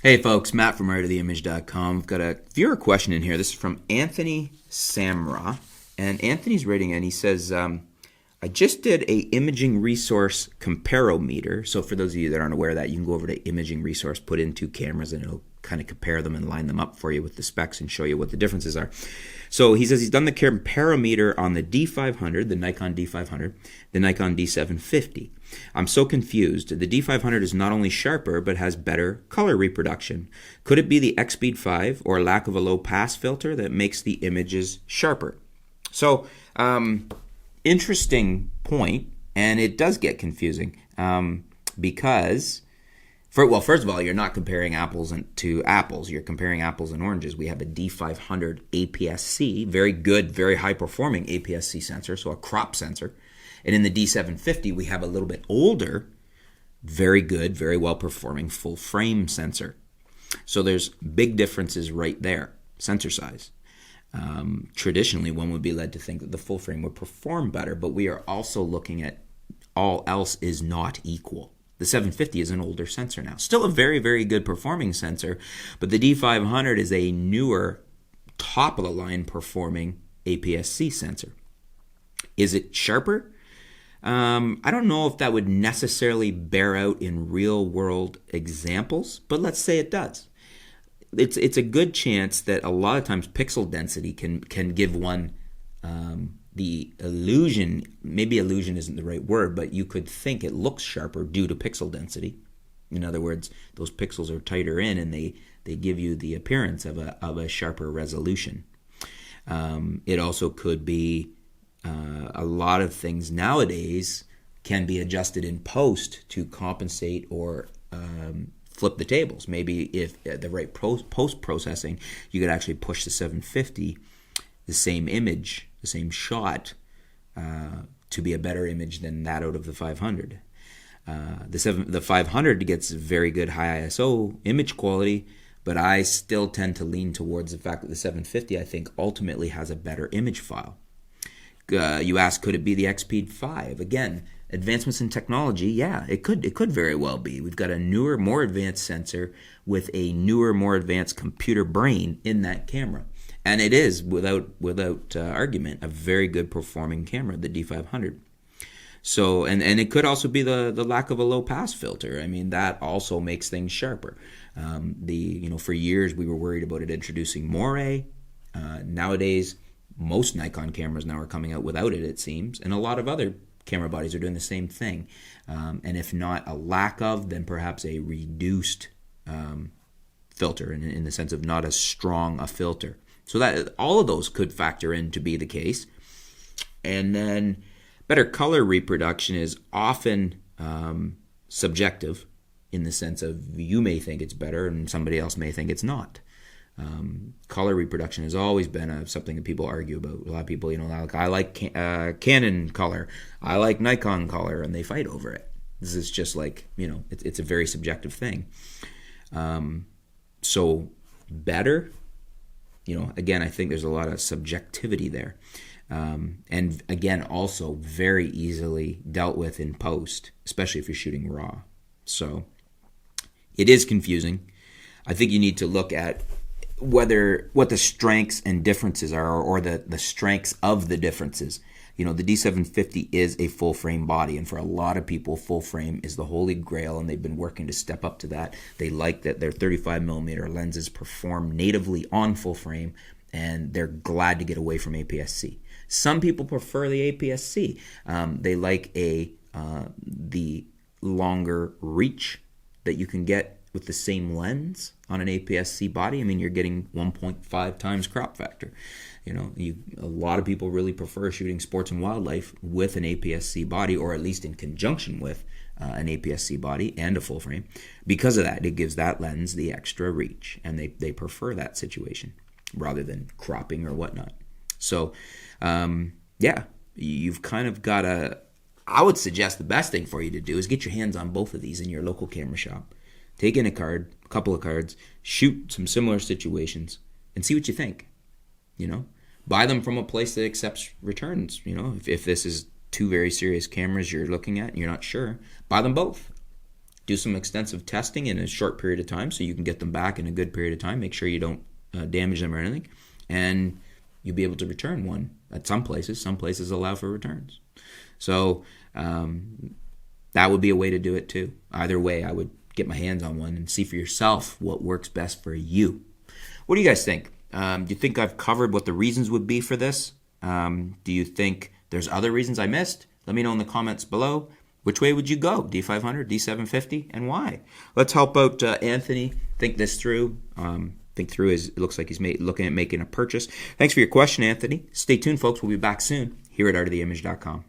Hey folks, Matt from artoftheimage.com. I've got a viewer question in here. This is from Anthony Samra. And Anthony's writing in, he says, I just did a imaging resource comparometer. So for those of you that aren't aware of that, you can go over to imaging resource, put in two cameras, and it'll kind of compare them and line them up for you with the specs and show you what the differences are. So he says he's done the comparometer on the D500, the Nikon D500, the Nikon D750. I'm so confused. The D500 is not only sharper, but has better color reproduction. Could it be the X-Speed 5 or lack of a low pass filter that makes the images sharper? So, interesting point, and it does get confusing because, first of all, you're not comparing apples to apples. You're comparing apples and oranges. We have a D500 APS-C, very good, very high-performing APS-C sensor, so a crop sensor. And in the D750, we have a little bit older, very good, very well-performing full-frame sensor. So there's big differences right there, sensor size. Traditionally, one would be led to think that the full frame would perform better, but we are also looking at all else is not equal. The 750 is an older sensor now. Still a very, very good performing sensor, but the D500 is a newer, top-of-the-line performing APS-C sensor. Is it sharper? I don't know if that would necessarily bear out in real-world examples, but let's say it does. It's a good chance that a lot of times pixel density can give one the illusion, maybe illusion isn't the right word, but you could think it looks sharper due to pixel density. In other words, those pixels are tighter in and they give you the appearance of a sharper resolution. It also could be a lot of things nowadays can be adjusted in post to compensate or flip the tables. Maybe if the right post-processing, you could actually push the 750, the same image, the same shot, to be a better image than that out of the 500. The 500 gets very good high ISO image quality, but I still tend to lean towards the fact that the 750, I think, ultimately has a better image file. You ask, could it be the X-Speed 5? Again, advancements in technology, yeah, it could very well be. We've got a newer, more advanced sensor with a newer, more advanced computer brain in that camera. And it is, without argument, a very good performing camera, the D500. So, and it could also be the lack of a low pass filter. I mean, that also makes things sharper. For years we were worried about it introducing moire. Nowadays, most Nikon cameras now are coming out without it seems, and a lot of other camera bodies are doing the same thing. And if not a lack of, then perhaps a reduced filter in the sense of not as strong a filter. So that all of those could factor in to be the case. And then better color reproduction is often subjective in the sense of you may think it's better and somebody else may think it's not. Color reproduction has always been something that people argue about. A lot of people, I like Canon color, I like Nikon color, and they fight over it. This is just like, it's a very subjective thing. So better, again, I think there's a lot of subjectivity there. And again, also very easily dealt with in post, especially if you're shooting raw. So it is confusing. I think you need to look at what the strengths and differences are, or the strengths of the differences. The D750 is a full frame body, and for a lot of people, full frame is the holy grail, and they've been working to step up to that. They like that their 35mm lenses perform natively on full frame, and they're glad to get away from APS-C. Some people prefer the APS-C. They like the longer reach that you can get with the same lens on an APS-C body. I mean, you're getting 1.5 times crop factor. A lot of people really prefer shooting sports and wildlife with an APS-C body, or at least in conjunction with an APS-C body and a full frame. Because of that, it gives that lens the extra reach, and they prefer that situation rather than cropping or whatnot. So, you've kind of got I would suggest the best thing for you to do is get your hands on both of these in your local camera shop. Take in a couple of cards, shoot some similar situations, and see what you think. Buy them from a place that accepts returns. If this is two very serious cameras you're looking at and you're not sure, buy them both. do some extensive testing in a short period of time so you can get them back in a good period of time. Make sure you don't damage them or anything. And you'll be able to return one at some places. Some places allow for returns. So that would be a way to do it too. Either way, I would get my hands on one and see for yourself what works best for you. What do you guys think? Do you think I've covered what the reasons would be for this? Do you think there's other reasons I missed? Let me know in the comments below. Which way would you go? D500, D750, and why? Let's help out Anthony think this through. Think through it looks like he's looking at making a purchase. Thanks for your question, Anthony. Stay tuned, folks. We'll be back soon here at artoftheimage.com.